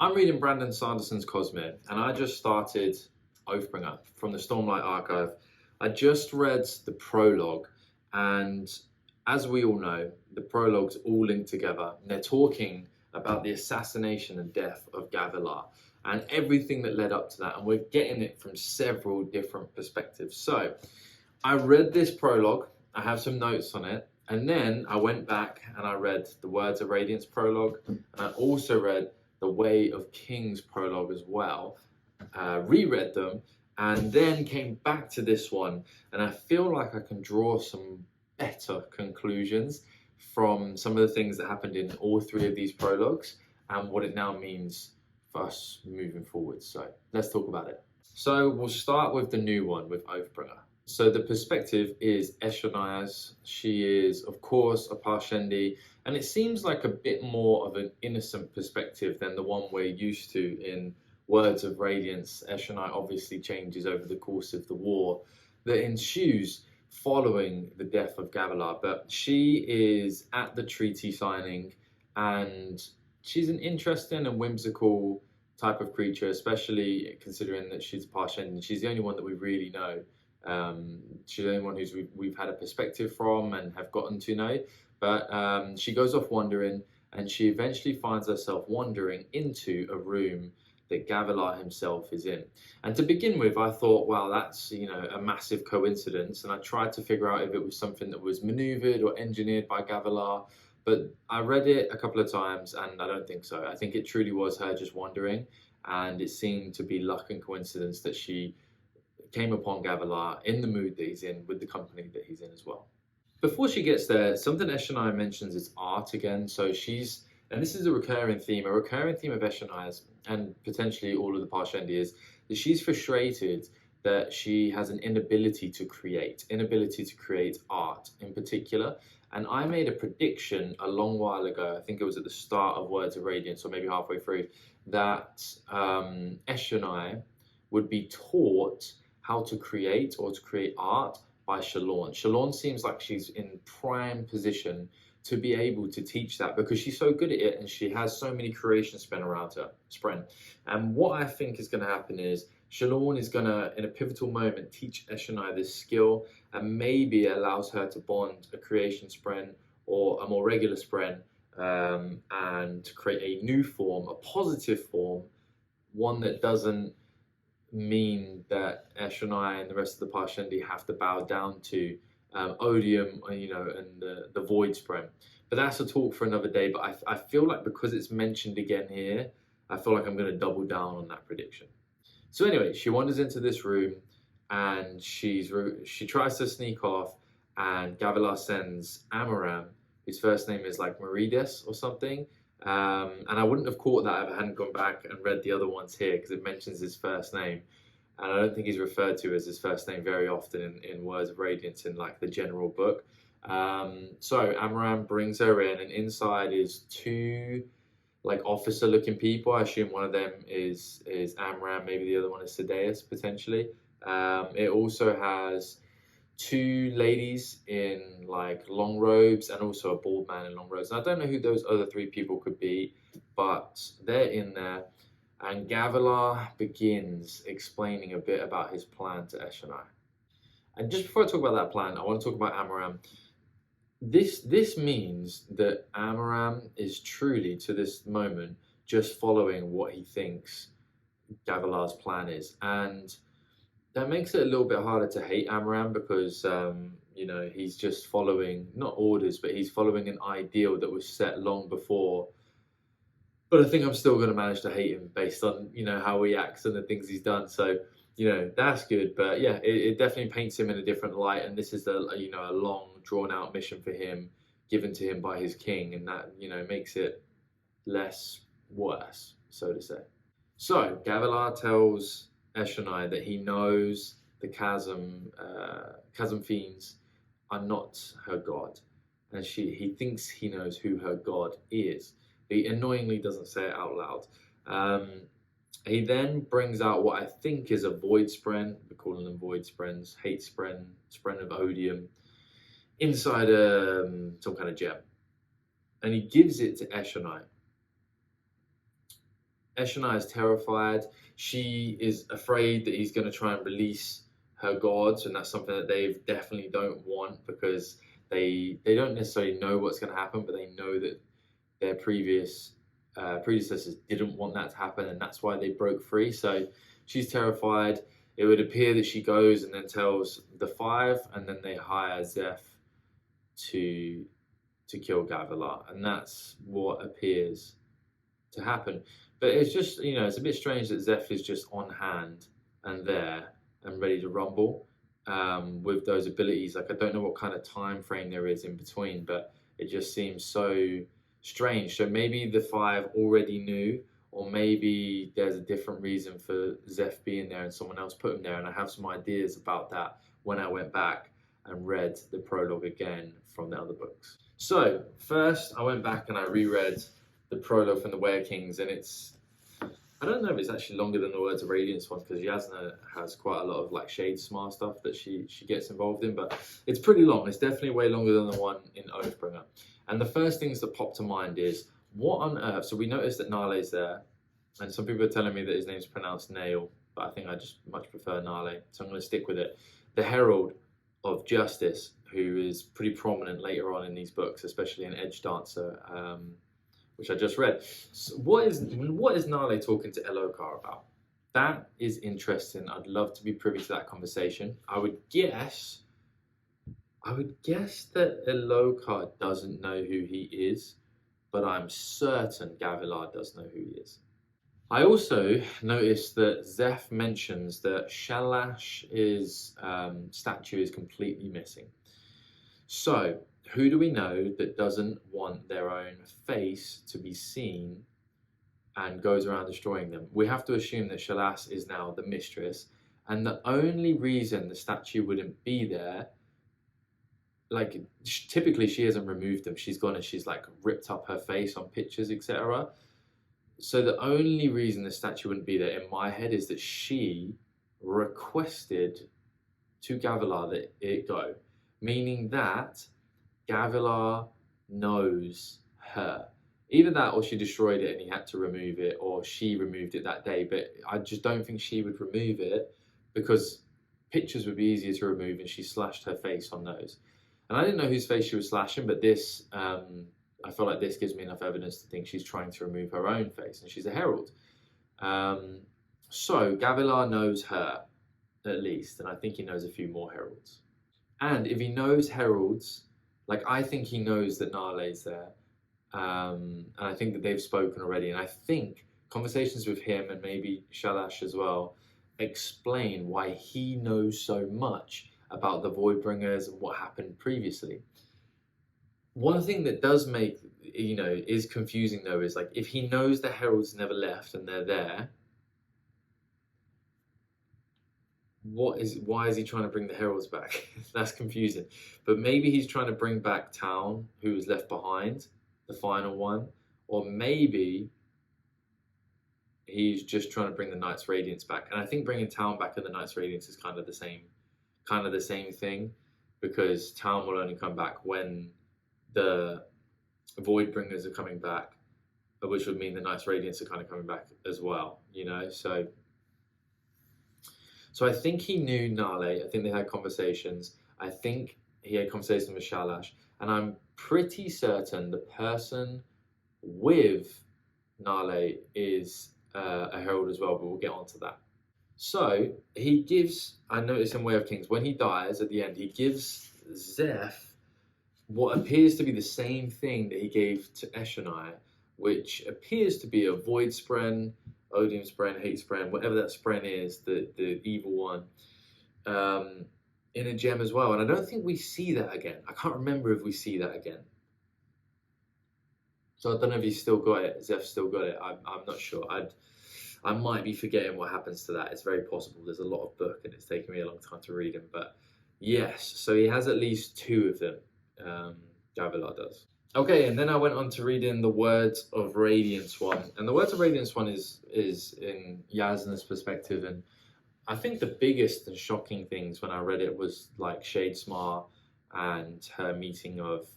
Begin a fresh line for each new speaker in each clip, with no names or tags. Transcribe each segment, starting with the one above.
I'm reading Brandon Sanderson's Cosmere, and I just started Oathbringer from the Stormlight Archive. I just read the prologue, and as we all know, the prologues all link together. And they're talking about the assassination and death of Gavilar and everything that led up to that, and we're getting it from several different perspectives. So I read this prologue, I have some notes on it, and then I went back and I read the Words of Radiance prologue, and I also read the Way of Kings prologue as well, reread them, and then came back to this one, and I feel like I can draw some better conclusions from some of the things that happened in all three of these prologues and what it now means for us moving forward. So let's talk about it. So we'll start with the new one with Oathbringer. So the perspective is Eshonia's. She is, of course, a Parshendi, and it seems like a bit more of an innocent perspective than the one we're used to in Words of Radiance. Eshonai obviously changes over the course of the war that ensues following the death of Gavilar, but she is at the treaty signing, and she's an interesting and whimsical type of creature, especially considering that she's Parshendi. She's the only one that we really know. She's the only one who's we've had a perspective from and have gotten to know, but she goes off wandering, and she eventually finds herself wandering into a room that Gavilar himself is in. And to begin with, I thought, well, that's, a massive coincidence, and I tried to figure out if it was something that was maneuvered or engineered by Gavilar, but I read it a couple of times and I don't think so. I think it truly was her just wandering, and it seemed to be luck and coincidence that she came upon Gavilar in the mood that he's in, with the company that he's in as well. Before she gets there, something Eshonai mentions is art again. So she's, and this is a recurring theme of Eshonai's, and potentially all of the Parshendi, is that she's frustrated that she has an inability to create art in particular. And I made a prediction a long while ago, I think it was at the start of Words of Radiance, or maybe halfway through, that Eshonai would be taught how to create or to create art by Shalorn. Shalorn seems like she's in prime position to be able to teach that because she's so good at it and she has so many creation spren around her. And what I think is going to happen is Shalorn is going to, in a pivotal moment, teach Eshonai this skill, and maybe allows her to bond a creation spren or a more regular spren, and to create a new form, a positive form, one that doesn't mean that Eshonai and the rest of the Parshendi have to bow down to Odium, and the Void Spren. But that's a talk for another day. But I feel like because it's mentioned again here, I feel like I'm going to double down on that prediction. So anyway, she wanders into this room, and she tries to sneak off, and Gavilar sends Amaram, whose first name is like Merides or something. And I wouldn't have caught that if I hadn't gone back and read the other ones here, because it mentions his first name. And I don't think he's referred to as his first name very often in Words of Radiance in like the general book. So Amaram brings her in, and inside is two like officer looking people. I assume one of them is Amaram, maybe the other one is Sadeas potentially. It also has two ladies in like long robes and also a bald man in long robes. And I don't know who those other three people could be, but they're in there. And Gavilar begins explaining a bit about his plan to Eshonai. And just before I talk about that plan, I want to talk about Amaram. This means that Amaram is truly, to this moment, just following what he thinks Gavilar's plan is. And that makes it a little bit harder to hate Amaram because, he's just following, not orders, but he's following an ideal that was set long before. But I think I'm still going to manage to hate him based on, how he acts and the things he's done. So, that's good. But yeah, it definitely paints him in a different light. And this is a long, drawn out mission for him, given to him by his king. And that, makes it less worse, so to say. So Gavilar tells Eshonai that he knows the chasm fiends are not her god. And he thinks he knows who her god is. He annoyingly doesn't say it out loud. He then brings out what I think is a void spren. We're calling them void sprens, hate spren of odium, inside some kind of gem. And he gives it to Eshonai. Eshonai is terrified. She is afraid that he's going to try and release her gods, and that's something that they definitely don't want, because they don't necessarily know what's going to happen, but they know that their predecessors didn't want that to happen, and that's why they broke free. So she's terrified. It would appear that she goes and then tells the five, and then they hire Zeph to kill Gavilar, and that's what appears to happen. But it's just, it's a bit strange that Zeph is just on hand and there and ready to rumble with those abilities. Like, I don't know what kind of time frame there is in between, but it just seems so strange. So maybe the five already knew, or maybe there's a different reason for Zeph being there and someone else put him there. And I have some ideas about that when I went back and read the prologue again from the other books. So first I went back and I reread the prologue from the Way of Kings, and I don't know if it's actually longer than the Words of Radiance one, because Yasna has quite a lot of like Shadesmar stuff that she gets involved in, but it's pretty long. It's definitely way longer than the one in Oathbringer. And the first things that pop to mind is, what on earth? So we noticed that Nale's there, and some people are telling me that his name's pronounced Nail, but I think I just much prefer Nale, so I'm going to stick with it. The Herald of Justice, who is pretty prominent later on in these books, especially in Edge Dancer, which I just read. So what is Nale talking to Elokar about? That is interesting. I'd love to be privy to that conversation. I would guess that Elokar doesn't know who he is, but I'm certain Gavilar does know who he is. I also noticed that Zeph mentions that Shalash's statue is completely missing. So, who do we know that doesn't want their own face to be seen and goes around destroying them? We have to assume that Shalash is now the mistress, and the only reason the statue wouldn't be there, like, typically she hasn't removed them. She's gone and she's like ripped up her face on pictures, etc. So the only reason the statue wouldn't be there in my head is that she requested to Gavilar that it go, meaning that Gavilar knows her. Either that, or she destroyed it and he had to remove it, or she removed it that day. But I just don't think she would remove it, because pictures would be easier to remove, and she slashed her face on those. And I didn't know whose face she was slashing, but this, I feel like this gives me enough evidence to think she's trying to remove her own face, and she's a herald. So Gavilar knows her, at least, and I think he knows a few more heralds. And if he knows heralds, like, I think he knows that Nale's there, and I think that they've spoken already, and I think conversations with him and maybe Shalash as well explain why he knows so much about the Voidbringers and what happened previously. One thing that does make, is confusing though, is like, if he knows the heralds never left and they're there, why is he trying to bring the heralds back? That's confusing. But maybe he's trying to bring back Town, who was left behind, the final one, or maybe he's just trying to bring the Knights Radiance back. And I think bringing Town back and the Knights Radiance is kind of the same thing, because Town will only come back when the Voidbringers are coming back, which would mean the Knights Radiance are kind of coming back as well, So I think he knew Nale. I think they had conversations. I think he had conversations with Shalash, and I'm pretty certain the person with Nale is a herald as well, but we'll get onto that. So he gives, I noticed in Way of Kings, when he dies at the end, he gives Zeph what appears to be the same thing that he gave to Eshonai, which appears to be a Void Spren, Odium Spren, Hate Spren, whatever that Spren is, the evil one, in a gem as well. And I don't think we see that again. I can't remember if we see that again. So I don't know if he's still got it, Zeph's still got it. I'm not sure. I might be forgetting what happens to that. It's very possible. There's a lot of book and it's taken me a long time to read them. But yes, so he has at least two of them. Gavilar does. Okay, and then I went on to read in the Words of Radiance one. And the Words of Radiance one is in Yasna's perspective. And I think the biggest and shocking things when I read it was like Shadesmar and her meeting of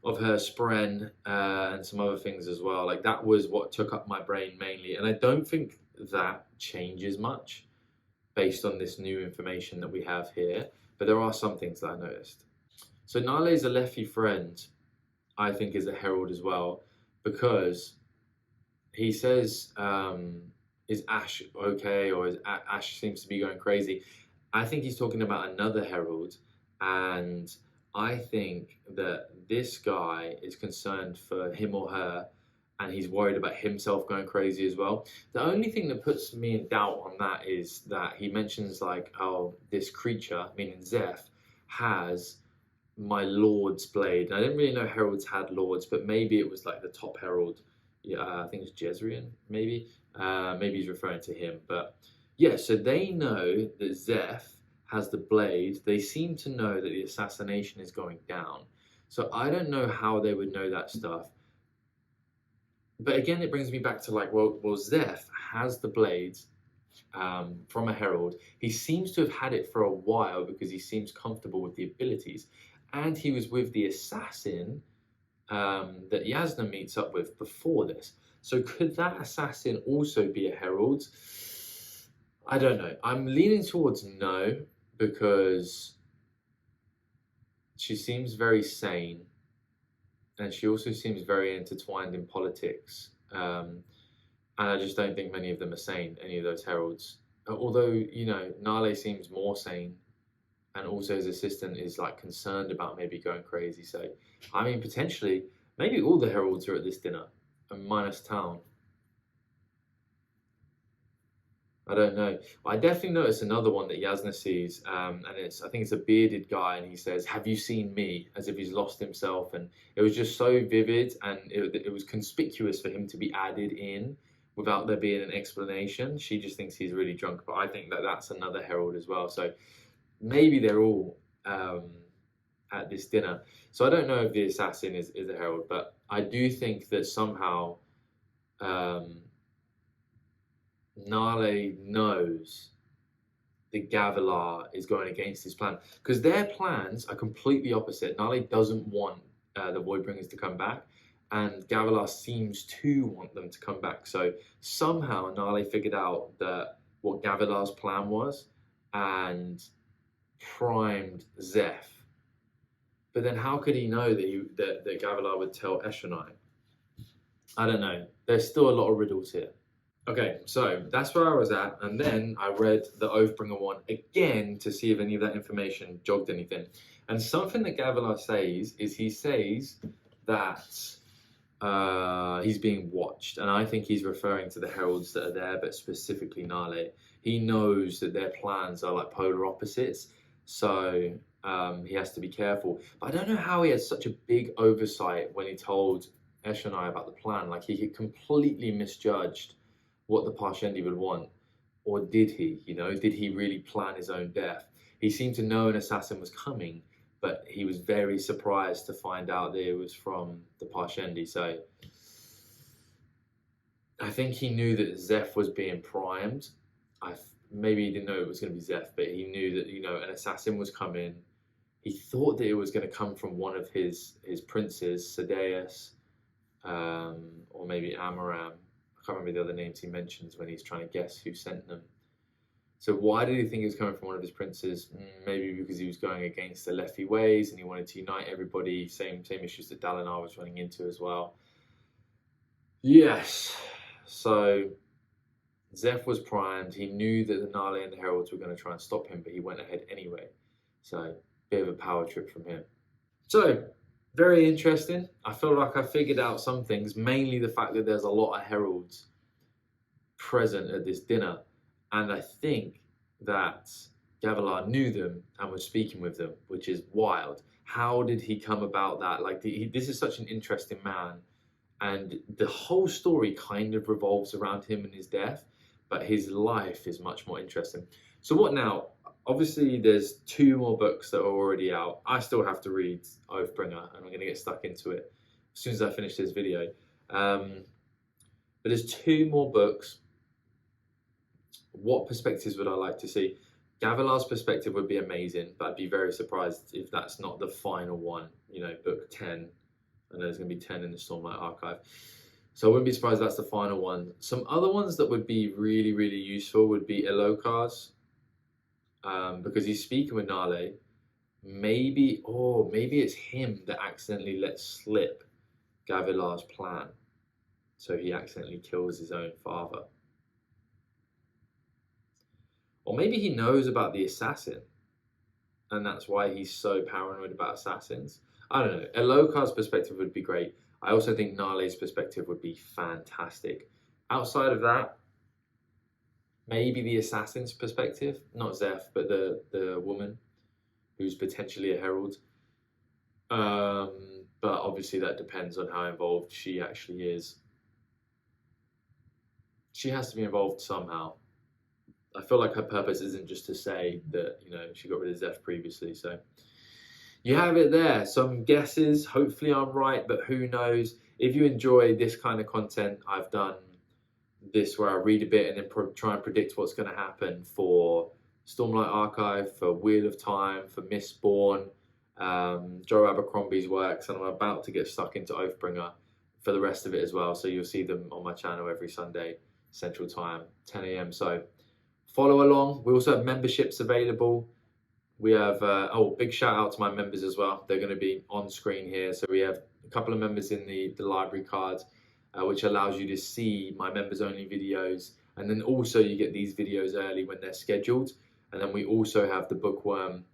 of her spren and some other things as well. Like that was what took up my brain mainly, and I don't think that changes much based on this new information that we have here. But there are some things that I noticed. So Nale's Alethi friend, I think, is a herald as well, because he says, "Is Ash okay?" or "Is Ash seems to be going crazy?" I think he's talking about another herald, and I think that this guy is concerned for him or her, and he's worried about himself going crazy as well. The only thing that puts me in doubt on that is that he mentions like, oh, this creature, meaning Zeph, has my lord's blade. And I didn't really know heralds had lords, but maybe it was like the top herald. Yeah, I think it's Jezrien, maybe. Maybe he's referring to him. But yeah, so they know that Zeph has the blade. They seem to know that the assassination is going down. So I don't know how they would know that stuff. But again, it brings me back to like, well, Zeph has the blades from a herald. He seems to have had it for a while because he seems comfortable with the abilities. And he was with the assassin that Yasna meets up with before this. So could that assassin also be a herald? I don't know. I'm leaning towards no, because she seems very sane, and she also seems very intertwined in politics. And I just don't think many of them are sane, any of those heralds. Although, you know, Nale seems more sane, and also his assistant is like concerned about maybe going crazy. So, I mean, potentially, maybe all the heralds are at this dinner, and minus Town. I don't know. I definitely noticed another one that Yasna sees, and I think it's a bearded guy, and he says, "Have you seen me?" As if he's lost himself, and it was just so vivid, and it was conspicuous for him to be added in without there being an explanation. She just thinks he's really drunk, but I think that that's another herald as well. So maybe they're all at this dinner. So I don't know if the assassin is a herald, but I do think that somehow Nale knows that Gavilar is going against his plan, because their plans are completely opposite. Nale doesn't want the Voidbringers to come back, and Gavilar seems to want them to come back. So somehow Nale figured out that what Gavilar's plan was and primed Zeph. But then how could he know that Gavilar would tell Eshonai? I don't know. There's still a lot of riddles here. Okay, so that's where I was at, and then I read the Oathbringer one again to see if any of that information jogged anything. And something that Gavilar says is he says that he's being watched, and I think he's referring to the heralds that are there, but specifically Nale. He knows that their plans are like polar opposites, so he has to be careful. But I don't know how he had such a big oversight when he told Eshonai about the plan. Like, he completely misjudged what the Parshendi would want. Or did he? You know, did he really plan his own death? He seemed to know an assassin was coming, but he was very surprised to find out that it was from the Parshendi. So I think he knew that Zeph was being primed. Maybe he didn't know it was going to be Zeph, but he knew that, you know, an assassin was coming. He thought that it was going to come from one of his princes, Sadeas, or maybe Amaram. I can't remember the other names he mentions when he's trying to guess who sent them. So why did he think it was coming from one of his princes? Maybe because he was going against the Alethi ways and he wanted to unite everybody. Same issues that Dalinar was running into as well. Yes. So Zeph was primed. He knew that the Nale and the Heralds were going to try and stop him, but he went ahead anyway. So bit of a power trip from him. So very interesting. I feel like I figured out some things, mainly the fact that there's a lot of heralds present at this dinner. And I think that Gavilar knew them and was speaking with them, which is wild. How did he come about that? Like, this is such an interesting man. And the whole story kind of revolves around him and his death, but his life is much more interesting. So what now? Obviously, there's 2 more books that are already out. I still have to read Oathbringer, and I'm going to get stuck into it as soon as I finish this video. But there's 2 more books. What perspectives would I like to see? Gavilar's perspective would be amazing, but I'd be very surprised if that's not the final one, you know, book 10. and there's going to be 10 in the Stormlight Archive. So I wouldn't be surprised if that's the final one. Some other ones that would be really, really useful would be Ilokar's, because he's speaking with Nale. Maybe it's him that accidentally lets slip Gavilar's plan. So he accidentally kills his own father. Or maybe he knows about the assassin, and that's why he's so paranoid about assassins. I don't know. Ilokar's perspective would be great. I also think Nale's perspective would be fantastic. Outside of that, maybe the assassin's perspective, not Zeph, but the woman who's potentially a herald. But obviously that depends on how involved she actually is. She has to be involved somehow. I feel like her purpose isn't just to say that, you know, she got rid of Zeph previously. So you have it there. Some guesses. Hopefully I'm right, but who knows? If you enjoy this kind of content, I've done this where I read a bit and then try and predict what's going to happen for Stormlight Archive, for Wheel of Time, for Mistborn, Joe Abercrombie's works, and I'm about to get stuck into Oathbringer for the rest of it as well. So you'll see them on my channel every Sunday, Central Time, 10 a.m. So follow along. We also have memberships available. We have, big shout out to my members as well. They're going to be on screen here. So we have a couple of members in the library cards, which allows you to see my members only videos. And then also you get these videos early when they're scheduled. And then we also have the bookworm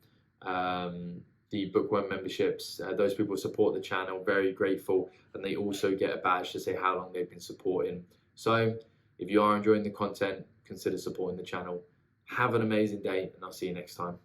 memberships. Those people support the channel, very grateful. And they also get a badge to say how long they've been supporting. So if you are enjoying the content, consider supporting the channel. Have an amazing day, and I'll see you next time.